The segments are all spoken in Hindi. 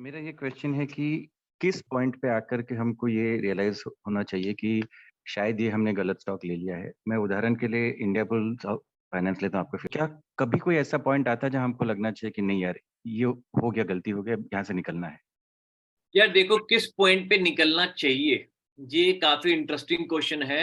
मेरा ये क्वेश्चन है कि किस पॉइंट पे आकर के हमको ये रियलाइज होना चाहिए कि शायद ये हमने गलत स्टॉक ले लिया है। मैं उदाहरण के लिए इंडिया बुल्स फाइनेंस लेता हूँ आपको। क्या कभी कोई ऐसा पॉइंट आता है जहां हमको लगना चाहिए कि नहीं यार, ये हो गया, गलती हो गया, यहाँ से निकलना है? यार देखो किस पॉइंट पे निकलना चाहिए, ये काफी इंटरेस्टिंग क्वेश्चन है।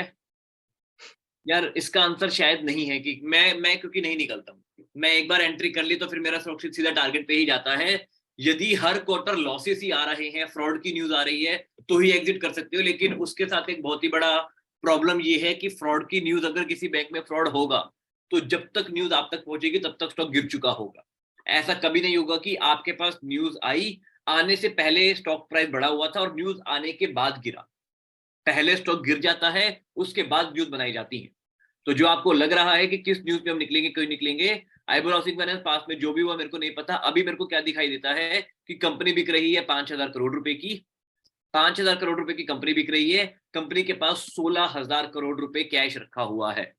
यार इसका आंसर शायद नहीं है कि मैं क्योंकि नहीं निकलता हूँ। मैं एक बार एंट्री कर ली तो फिर मेरा सुरक्षित सीधा टारगेट पे ही जाता है। यदि हर क्वार्टर लॉसेस ही आ रहे हैं, फ्रॉड की न्यूज आ रही है, तो ही एग्जिट कर सकते हो। लेकिन उसके साथ एक बहुत ही बड़ा प्रॉब्लम ये है कि फ्रॉड की न्यूज, अगर किसी बैंक में फ्रॉड होगा तो जब तक न्यूज आप तक पहुंचेगी तब तक स्टॉक गिर चुका होगा। ऐसा कभी नहीं होगा कि आपके पास न्यूज आई, आने से पहले स्टॉक प्राइस बढ़ा हुआ था और न्यूज आने के बाद गिरा। पहले स्टॉक गिर जाता है, उसके बाद न्यूज बनाई जाती है। तो जो आपको लग रहा है कि किस न्यूज पे हम निकलेंगे, क्यों निकलेंगे, आईबोर हाउसिंग फाइनेंस पास में जो भी हुआ मेरे को नहीं पता। अभी मेरे को क्या दिखाई देता है कि कंपनी बिक रही है 5,000 करोड़ रुपए की। 5,000 करोड़ रुपए की कंपनी बिक रही है। कंपनी के पास 16,000 करोड़ रुपए कैश रखा हुआ है।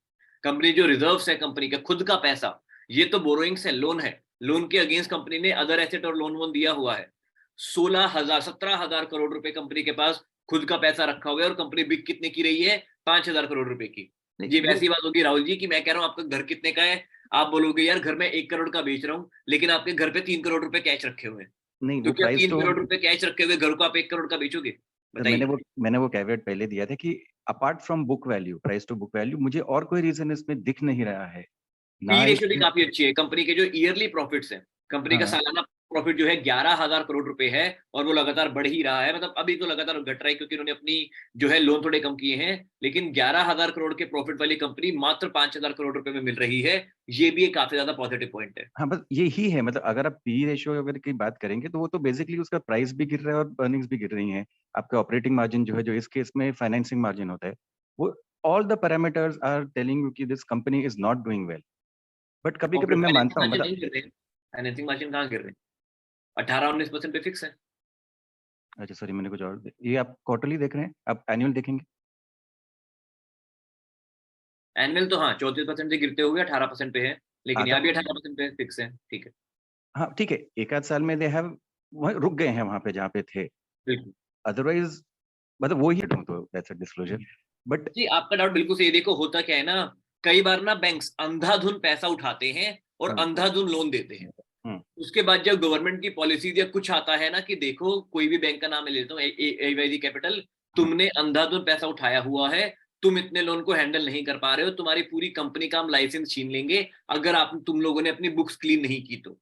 कंपनी जो रिजर्व्स है, कंपनी का खुद का पैसा, ये तो बोरोइंग्स है, लोन है। लोन के अगेंस्ट कंपनी ने अदर एसेट और लोन वोन दिया हुआ है। 17,000 करोड़ रुपए कंपनी के पास खुद का पैसा रखा हुआ है और कंपनी बिक कितने की रही है? 5,000 करोड़ रुपए की। नहीं ये वो वैसी बात होगी राहुल जी कि मैं कह रहा हूँ आपका घर कितने का है, आप बोलोगे यार घर में 1 करोड़ का बेच रहा हूँ, लेकिन आपके घर पे 3 करोड़ रुपए कैश रखे हुए हैं। नहीं तो वो क्या प्राइस तीन तो करोड़ रुपए कैश रखे हुए घर को आप 1 करोड़ का बेचोगे? मैंने बताइए। वो मैंने वो कैवेट पहले दिया था कि apart from book value, price to book value, मुझे और कोई रीजन इसमें दिख नहीं रहा है पी ना रेशियो भी इसमें। काफी अच्छी है कंपनी के। जो ईयरली प्रॉफिट्स है, कंपनी का हाँ, सालाना प्रॉफिट जो है 11,000 करोड़ रुपए है और वो लगातार बढ़ ही रहा है। मतलब अभी तो लगातार घट रहा है क्योंकि उन्होंने अपनी जो है लोन थोड़े कम किए हैं, लेकिन 11,000 करोड़ के प्रॉफिट वाली कंपनी मात्र 5,000 करोड़ रुपए में मिल रही है। ये भी एक काफी ज्यादा पॉजिटिव पॉइंट है। हाँ, बस यही है। मतलब अगर आप पी रेशियो अगर की बात करेंगे तो वो तो बेसिकली उसका प्राइस भी गिर रहा है और अर्निंग्स भी गिर रही हैं। आपका ऑपरेटिंग मार्जिन जो है, जो इस केस में फाइनेंसिंग मार्जिन होता है, वो all the parameters are telling you कि this company is not doing well. But कभी कभी कॉर्पोरेट मैं फाइनेंसिंग मानता हूँ, मार्जिन मतलब नहीं गिर रहे हैं। फाइनेंसिंग मार्जिन कहाँ गिर रहे हैं? 18-19% पे फिक्स है। अच्छा सॉरी, मैंने कुछ और ये आप क्वार्टरली देख रहे हैं, आप एनुअल देखेंगे? एनुअल तो हाँ 34% से गिरते हुए 18% पे है, लेकिन आधा। यहाँ भी 18% पे फिक्स है। ठीक है। हाँ ठीक है, एक आध साल में दे हैव वह रुक गए हैं वहां पे जहाँ पे थे। बिल्कुल। अदरवाइज मतलब वो ही हूँ, तो दैट्स अ डिस्क्लोजर। बट जी आपका डाउट बिल्कुल सही है। देखो होता क्या है ना, कई बार ना बैंक्स अंधाधुन पैसा उठाते हैं और हम्म अंधाधुन लोन देते हैं। हम्म उसके बाद जब गवर्नमेंट की पॉलिसीज या कुछ आता है ना कि देखो, कोई भी बैंक का नाम मैं लेता हूँ, एवाईजी कैपिटल, हम्म तुमने अंधाधुन पैसा उठाया हुआ है, तुम इतने लोन को हैंडल नहीं कर पा रहे हो, तुम्हारी पूरी कंपनी का हम लाइसेंस छीन लेंगे अगर आप तुम लोगों ने अपनी बुक्स क्लीन नहीं की तो।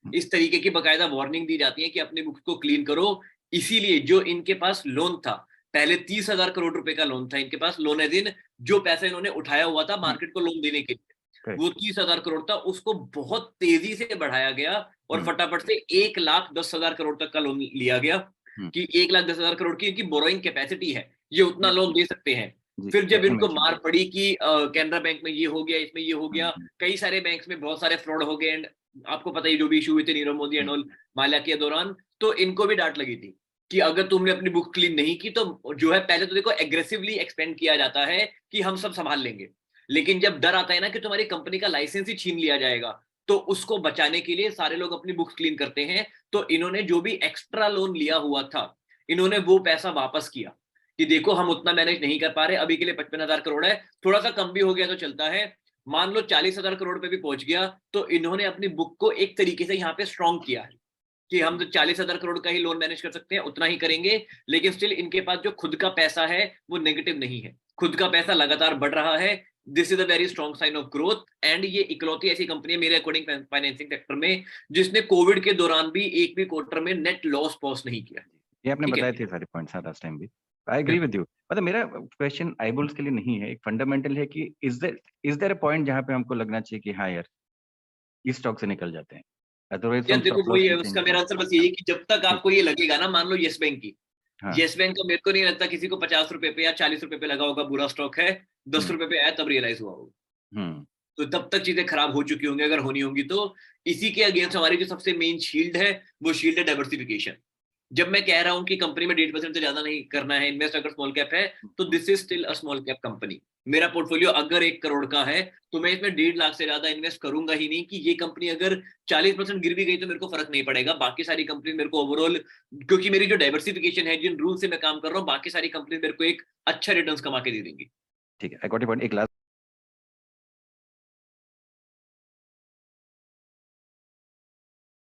इस तरीके की बकायदा वार्निंग दी जाती है कि अपनी बुक्स को क्लीन करो। इसीलिए जो इनके पास लोन था, पहले 30,000 करोड़ रुपए का लोन था इनके पास, लोन है दिन, जो पैसा इन्होंने उठाया हुआ था हम्म, मार्केट को लोन देने के लिए, वो करेक्ट। 30,000 करोड़ था, उसको बहुत तेजी से बढ़ाया गया और हम्म फटाफट से 1,10,000 करोड़ तक का लोन लिया गया हम्म कि 1,10,000 करोड़ की इनकी बोरोइंग कैपेसिटी है, ये उतना या लोन दे सकते हैं। जी, फिर जब लेट मी इनको मेंशन। मार पड़ी कि कैनरा बैंक में ये हो गया, इसमें ये हो गया, हम्म कई सारे बैंक्स में बहुत सारे फ्रॉड हो गए, एंड आपको पता ही जो भी इशू हुए थे Nirav Modi and hmm all, Mallya के दौरान, तो इनको भी डांट लगी थी कि अगर तुमने अपनी बुक क्लीन नहीं की तो जो है, पहले तो देखो एग्रेसिवली एक्सपेंड किया जाता है कि हम सब संभाल लेंगे, लेकिन जब डर आता है ना कि तुम्हारी कंपनी का लाइसेंस ही छीन लिया जाएगा, तो उसको बचाने के लिए सारे लोग अपनी बुक्स क्लीन करते हैं। तो इन्होंने जो भी एक्स्ट्रा लोन लिया हुआ था, इन्होंने वो पैसा वापस किया कि देखो हम उतना मैनेज नहीं कर पा रहे, अभी के लिए 55,000 करोड़ है, थोड़ा सा कम भी हो गया तो चलता है, मान लो 40,000 करोड़ पे भी पहुंच गया, तो इन्होंने अपनी बुक को एक तरीके से यहाँ पे स्ट्रॉन्ग किया है कि हम तो 40,000 करोड़ का ही लोन मैनेज कर सकते हैं, उतना ही करेंगे। लेकिन स्टिल इनके पास जो खुद का पैसा है वो नेगेटिव नहीं है, खुद का पैसा लगातार बढ़ रहा है। This is a very strong sign of growth, and ये इकलौती ऐसी कंपनी है मेरे अकॉर्डिंग फाइनेंसिंग सेक्टर में जिसने कोविड के दौरान भी एक भी क्वार्टर में नेट लॉस पॉस नहीं किया। ये आपने ठीक है। बताए थे सारे पॉइंट्स हाँ लास्ट टाइम भी। आई एग्री बिल्कुल। With you. मतलब मेरा क्वेश्चन आईबुल्स के लिए नहीं है, एक फंडामेंटल है कि इज देयर अ पॉइंट जहाँ पे हमको लगना चाहिए कि हाँ यार, इस स्टॉक से निकल जाते हैं, अदरवाइज यार हम देखो स्टॉप लॉस वही है, खींचेंगे उसका मेरा कहाँ? आंसर बस यही है कि जब तक ठीक। आपको ये लगेगा ना, मान लो येस बैंक की, हाँ। येस बैंक का मेरे को नहीं लगता किसी को 50 रुपए पे या 40 रुपए पे लगा होगा बुरा स्टॉक है, दस हम्म रुपए पे आया तब रियलाइज हुआ होगा। हम्म तो तब तक चीजें खराब हो चुकी होंगी अगर होनी होंगी तो। इसी के अगेंस्ट हमारी जो सबसे मेन शील्ड है, वो शील्ड है डाइवर्सिफिकेशन। जब मैं कह रहा हूं कि कंपनी में 1.5% से ज्यादा नहीं करना है इन्वेस्ट अगर स्मॉल कैप है, तो this is still a small cap company. मेरा पोर्टफोलियो अगर 1 करोड़ का है तो मैं इसमें 1.5 लाख से ज्यादा इन्वेस्ट करूंगा ही नहीं कि ये कंपनी अगर 40% गिर भी गई तो मेरे को फर्क नहीं पड़ेगा, बाकी सारी कंपनी मेरे को ओवरऑल, क्योंकि मेरी जो डाइवर्सिफिकेशन है, जिन रूल से मैं काम कर रहा हूँ, बाकी सारी कंपनी मेरे को एक अच्छा रिटर्न्स कमा के दे देंगी। ठीक है, आई गॉट योर पॉइंट। एक लास्ट